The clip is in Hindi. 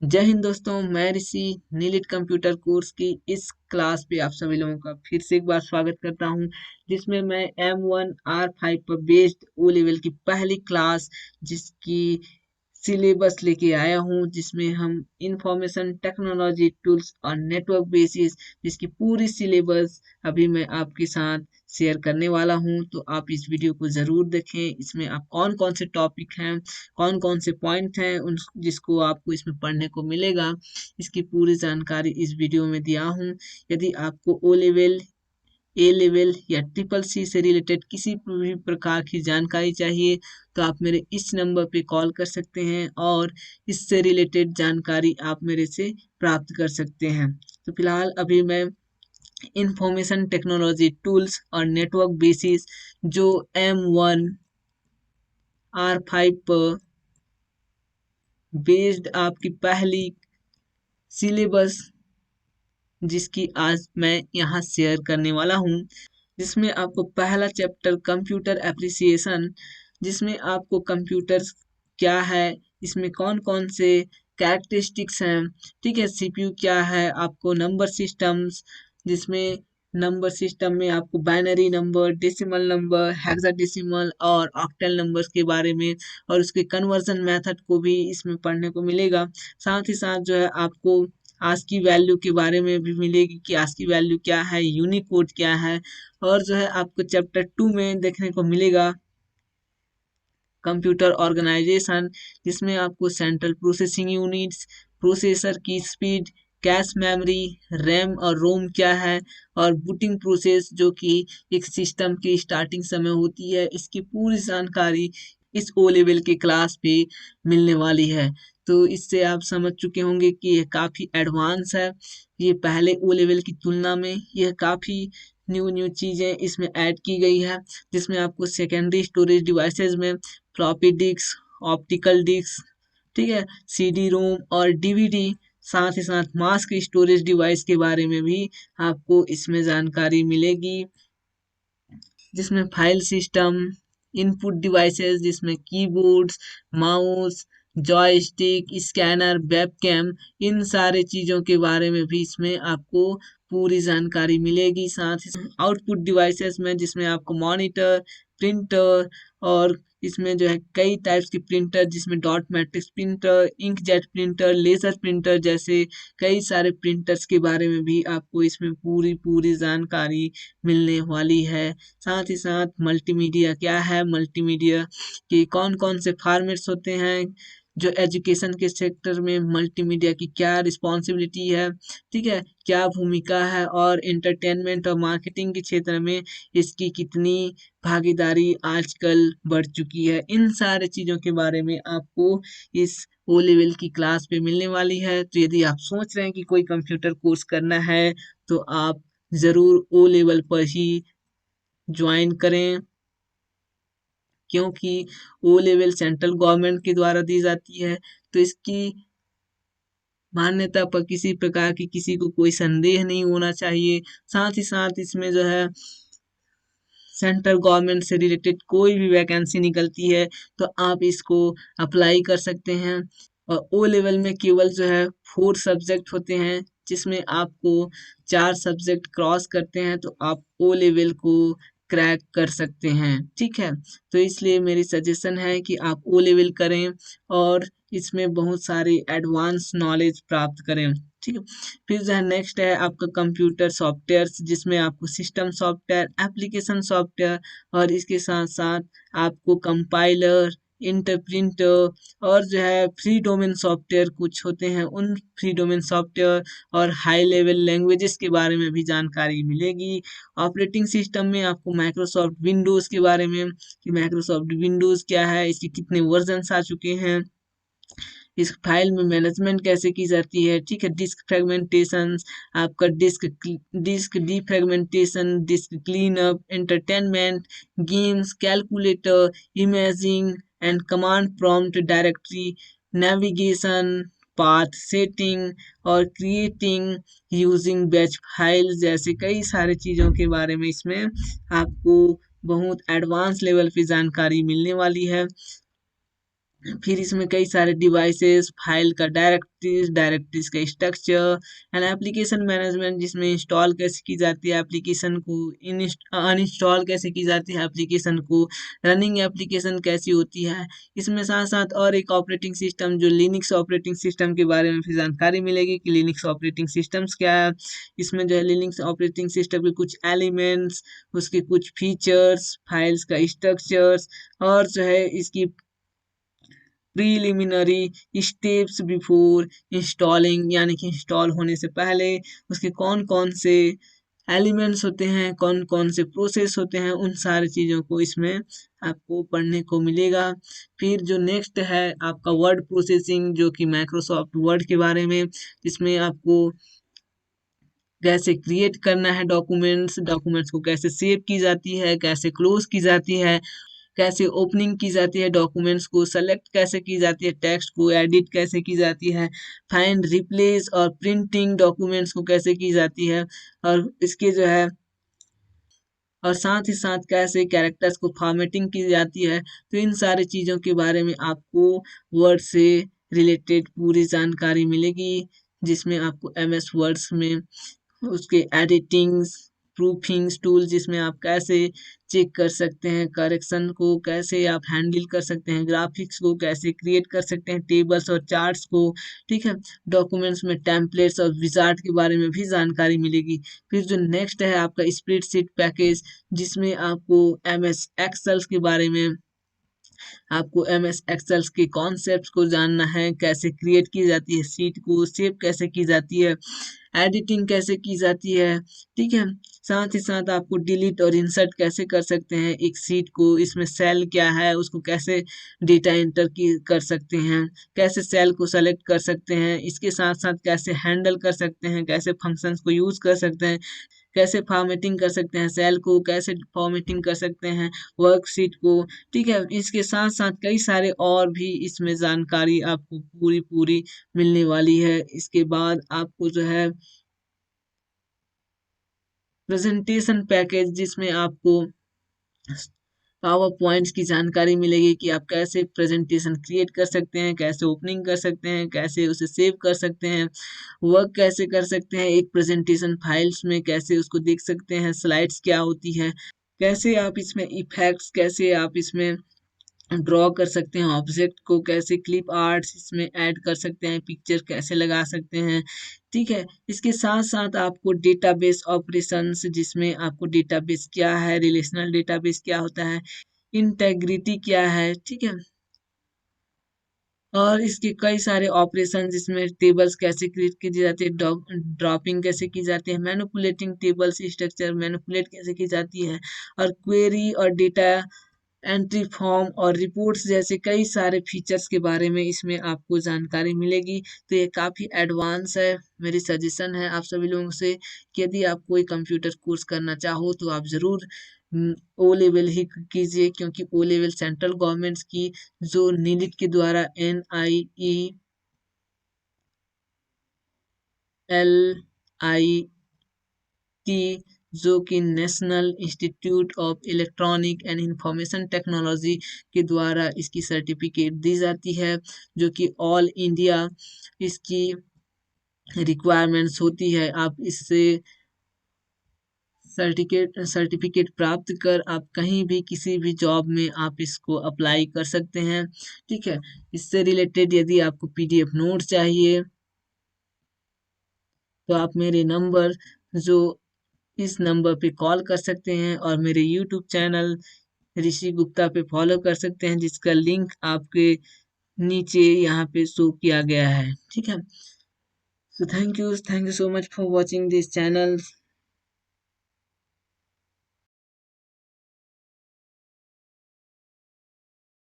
जय हिंद दोस्तों, मैं ऋषि नीलिट कंप्यूटर कोर्स की इस क्लास पे आप सभी लोगों का फिर से एक बार स्वागत करता हूं, जिसमें मैं M1R5 पर बेस्ड ओ लेवल की पहली क्लास जिसकी सिलेबस लेके आया हूं, जिसमें हम इंफॉर्मेशन टेक्नोलॉजी टूल्स और नेटवर्क बेसिस जिसकी पूरी सिलेबस अभी मैं आपके साथ शेयर करने वाला हूं। तो आप इस वीडियो को ज़रूर देखें। इसमें आप कौन कौन से टॉपिक हैं, कौन कौन से पॉइंट हैं उन जिसको आपको इसमें पढ़ने को मिलेगा, इसकी पूरी जानकारी इस वीडियो में दिया हूँ। यदि आपको ओ लेवल, ए लेवल या ट्रिपल सी से रिलेटेड किसी भी प्रकार की जानकारी चाहिए तो आप मेरे इस नंबर पे कॉल कर सकते हैं और इससे रिलेटेड जानकारी आप मेरे से प्राप्त कर सकते हैं। तो फिलहाल अभी मैं इंफॉर्मेशन टेक्नोलॉजी टूल्स और नेटवर्क बेसिस जो M1R5 पर बेस्ड आपकी पहली सिलेबस जिसकी आज मैं यहाँ शेयर करने वाला हूँ, जिसमें आपको पहला चैप्टर कंप्यूटर एप्रिसिएशन, जिसमें आपको कंप्यूटर क्या है, इसमें कौन कौन से कैरेक्टरिस्टिक्स हैं, ठीक है, सीपीयू क्या है, आपको नंबर सिस्टम्स, जिसमें नंबर सिस्टम में आपको binary number, decimal number, hexadecimal और ऑक्टल नंबर्स के बारे में और उसके कन्वर्जन मेथड को भी इसमें पढ़ने को मिलेगा। साथ ही साथ जो है आपको आज की वैल्यू के बारे में भी मिलेगी कि आज की वैल्यू क्या है, यूनिकोड क्या है। और जो है आपको चैप्टर 2 में देखने को मिलेगा कंप्यूटर ऑर्गेनाइजेशन, जिसमें आपको सेंट्रल प्रोसेसिंग यूनिट्स, प्रोसेसर की स्पीड, कैश मेमोरी, रैम और रोम क्या है और बूटिंग प्रोसेस जो कि एक सिस्टम की स्टार्टिंग समय होती है, इसकी पूरी जानकारी इस ओ लेवल की क्लास पे मिलने वाली है। तो इससे आप समझ चुके होंगे कि यह काफ़ी एडवांस है। ये पहले ओ लेवल की तुलना में यह काफ़ी न्यू न्यू चीज़ें इसमें ऐड की गई है, जिसमें आपको सेकेंडरी स्टोरेज डिवाइसेस में फ्लॉपी डिस्क, ऑप्टिकल डिस्क, ठीक है, सीडी रोम और डीवीडी, साथ ही साथ मास्क स्टोरेज डिवाइस के बारे में भी आपको इसमें जानकारी मिलेगी, जिसमें फाइल सिस्टम, इनपुट डिवाइसेस जिसमें keyboards, mouse, joystick, scanner, webcam, इन सारे चीज़ों के बारे में भी इसमें आपको पूरी जानकारी मिलेगी। साथ ही आउटपुट डिवाइसेस में जिसमें आपको मॉनिटर, प्रिंटर और इसमें जो है कई टाइप्स की प्रिंटर, जिसमें dot matrix printer, inkjet printer, laser printer जैसे कई सारे प्रिंटर्स के बारे में भी आपको इसमें पूरी पूरी जानकारी मिलने वाली है। साथ ही साथ मल्टीमीडिया क्या है, मल्टीमीडिया के कौन कौन से फॉर्मेट्स होते हैं, जो एजुकेशन के सेक्टर में मल्टीमीडिया की क्या रिस्पॉन्सिबिलिटी है, ठीक है, क्या भूमिका है और एंटरटेनमेंट और मार्केटिंग के क्षेत्र में इसकी कितनी भागीदारी आजकल बढ़ चुकी है। इन सारे चीज़ों के बारे में आपको इस ओ लेवल की क्लास पे मिलने वाली है। तो यदि आप सोच रहे हैं कि कोई कंप्यूटर कोर्स करना है तो आप ज़रूर ओ लेवल पर ही ज्वाइन करें, क्योंकि ओ लेवल सेंट्रल गवर्नमेंट के द्वारा दी जाती है। तो इसकी मान्यता पर किसी प्रकार की किसी को कोई संदेह नहीं होना चाहिए। साथ ही साथ इसमें जो है सेंट्रल गवर्नमेंट से रिलेटेड कोई भी वैकेंसी निकलती है तो आप इसको अप्लाई कर सकते हैं। और ओ लेवल में केवल जो है 4 सब्जेक्ट होते हैं, जिसमें आपको 4 सब्जेक्ट क्रॉस करते हैं तो आप ओ लेवल को क्रैक कर सकते हैं, ठीक है। तो इसलिए मेरी सजेशन है कि आप ओ लेवल करें और इसमें बहुत सारी एडवांस नॉलेज प्राप्त करें, ठीक है। फिर जो है नेक्स्ट है आपका कंप्यूटर सॉफ्टवेयर, जिसमें आपको सिस्टम सॉफ्टवेयर, एप्लीकेशन सॉफ्टवेयर और इसके साथ साथ आपको कंपाइलर, इंटरप्रिंटर और जो है फ्री डोमेन सॉफ्टवेयर कुछ होते हैं, उन फ्री डोमेन सॉफ्टवेयर और हाई लेवल लैंग्वेजेस के बारे में भी जानकारी मिलेगी। ऑपरेटिंग सिस्टम में आपको माइक्रोसॉफ्ट विंडोज़ के बारे में कि माइक्रोसॉफ्ट विंडोज़ क्या है, इसके कितने वर्जन्स आ चुके हैं, इस फाइल में मैनेजमेंट कैसे की जाती है, ठीक है। डिस्क फ्रेगमेंटेशन, आपका disk defragmentation, disk cleanup, entertainment, games, calculator, imaging and command prompt directory, navigation, path setting और क्रिएटिंग यूजिंग बैच फाइल जैसे कई सारे चीज़ों के बारे में इसमें आपको बहुत एडवांस लेवल पे जानकारी मिलने वाली है। फिर इसमें कई सारे डिवाइसेस, फाइल का डायरेक्टरीज का स्ट्रक्चर एंड एप्लीकेशन मैनेजमेंट, जिसमें इंस्टॉल कैसे की जाती है एप्लीकेशन को, अनइंस्टॉल कैसे की जाती है एप्लीकेशन को, रनिंग एप्लीकेशन कैसी होती है। इसमें साथ साथ और एक ऑपरेटिंग सिस्टम जो लिनक्स ऑपरेटिंग सिस्टम के बारे में भी जानकारी मिलेगी कि लिनक्स ऑपरेटिंग सिस्टम्स क्या है। इसमें जो है लिनक्स ऑपरेटिंग सिस्टम के कुछ एलिमेंट्स, उसके कुछ फीचर्स, फाइल्स का स्ट्रक्चर्स, और जो है इसकी प्रीलिमिनरी स्टेप्स बिफोर इंस्टॉलिंग, यानी कि इंस्टॉल होने से पहले उसके कौन कौन से एलिमेंट्स होते हैं, कौन कौन से प्रोसेस होते हैं, उन सारी चीज़ों को इसमें आपको पढ़ने को मिलेगा। फिर जो नेक्स्ट है आपका वर्ड प्रोसेसिंग, जो कि माइक्रोसॉफ्ट वर्ड के बारे में, जिसमें आपको कैसे क्रिएट करना है डॉक्यूमेंट्स, डॉक्यूमेंट्स को कैसे सेव की जाती है, कैसे क्लोज की जाती है, कैसे ओपनिंग की जाती है, डॉक्यूमेंट्स को सेलेक्ट कैसे की जाती है, टेक्स्ट को एडिट कैसे की जाती है, फाइंड रिप्लेस और प्रिंटिंग डॉक्यूमेंट्स को कैसे की जाती है, और इसके जो है और साथ ही साथ कैसे कैरेक्टर्स को फॉर्मेटिंग की जाती है। तो इन सारी चीज़ों के बारे में आपको वर्ड से रिलेटेड पूरी जानकारी मिलेगी, जिसमें आपको एमएस वर्ड्स में उसके एडिटिंग्स, प्रूफिंग्स टूल, जिसमें आप कैसे चेक कर सकते हैं, करेक्शन को कैसे आप हैंडल कर सकते हैं, ग्राफिक्स को कैसे क्रिएट कर सकते हैं, टेबल्स और चार्ट्स को, ठीक है। डॉक्यूमेंट्स में टेम्पलेट्स और विजार्ड के बारे में भी जानकारी मिलेगी। फिर जो नेक्स्ट है आपका स्प्रेडशीट पैकेज, जिसमें आपको एमएस एक्सेल्स के बारे में, आपको एमएस एक्सेल्स के कॉन्सेप्ट्स को जानना है, कैसे क्रिएट की जाती है शीट को, सेव कैसे की जाती है, एडिटिंग कैसे की जाती है, ठीक है। साथ ही साथ आपको डिलीट और इंसर्ट कैसे कर सकते हैं एक शीट को, इसमें सेल क्या है उसको कैसे डेटा एंटर की कर सकते हैं, कैसे सेल को सेलेक्ट कर सकते हैं, इसके साथ साथ कैसे हैंडल कर सकते हैं, कैसे फंक्शंस को यूज़ कर सकते हैं, कैसे फॉर्मेटिंग कर सकते हैं सेल को, कैसे फॉर्मेटिंग कर सकते हैं वर्कशीट को, ठीक है। इसके साथ साथ कई सारे और भी इसमें जानकारी आपको पूरी पूरी मिलने वाली है। इसके बाद आपको जो है प्रेजेंटेशन पैकेज, जिसमें आपको पावर पॉइंट्स की जानकारी मिलेगी कि आप कैसे प्रेजेंटेशन क्रिएट कर सकते हैं, कैसे ओपनिंग कर सकते हैं, कैसे उसे सेव कर सकते हैं, वर्क कैसे कर सकते हैं एक प्रेजेंटेशन फाइल्स में, कैसे उसको देख सकते हैं, स्लाइड्स क्या होती है, कैसे आप इसमें इफेक्ट्स, कैसे आप इसमें ड्रॉ कर सकते हैं ऑब्जेक्ट को, कैसे क्लिप आर्ट्स इसमें ऐड कर सकते हैं, पिक्चर कैसे लगा सकते हैं, ठीक है। इसके साथ साथ आपको डेटाबेस ऑपरेशंस, जिसमें आपको डेटाबेस क्या है, रिलेशनल डेटाबेस क्या होता है, इंटेग्रिटी क्या है, ठीक है। और इसके कई सारे ऑपरेशन, जिसमें टेबल्स कैसे क्रिएट की जाती है, ड्रॉपिंग कैसे की जाती है, मैनिपुलेटिंग टेबल्स स्ट्रक्चर मैनिपुलेट कैसे की जाती है, और क्वेरी और डेटा एंट्री फॉर्म और रिपोर्ट्स जैसे कई सारे फीचर्स के बारे में इसमें आपको जानकारी मिलेगी। तो ये काफ़ी एडवांस है। मेरी सजेशन है आप सभी लोगों से कि यदि आप कोई कंप्यूटर कोर्स करना चाहो तो आप ज़रूर ओ लेवल ही कीजिए, क्योंकि ओ लेवल सेंट्रल गवर्नमेंट्स की जो नीट के द्वारा NIELIT, जो कि national institute of electronic and information technology के द्वारा इसकी सर्टिफिकेट दी जाती है, जो कि ऑल इंडिया इसकी रिक्वायरमेंट्स होती है। आप इससे सर्टिफिकेट प्राप्त कर आप कहीं भी किसी भी जॉब में आप इसको अप्लाई कर सकते हैं, ठीक है। इससे रिलेटेड यदि आपको PDF नोट चाहिए तो आप मेरे नंबर, जो इस नंबर पे कॉल कर सकते हैं, और मेरे यूट्यूब चैनल ऋषि गुप्ता पे फॉलो कर सकते हैं, जिसका लिंक आपके नीचे यहाँ पे शो किया गया है, ठीक है। So thank you so much for watching this channel.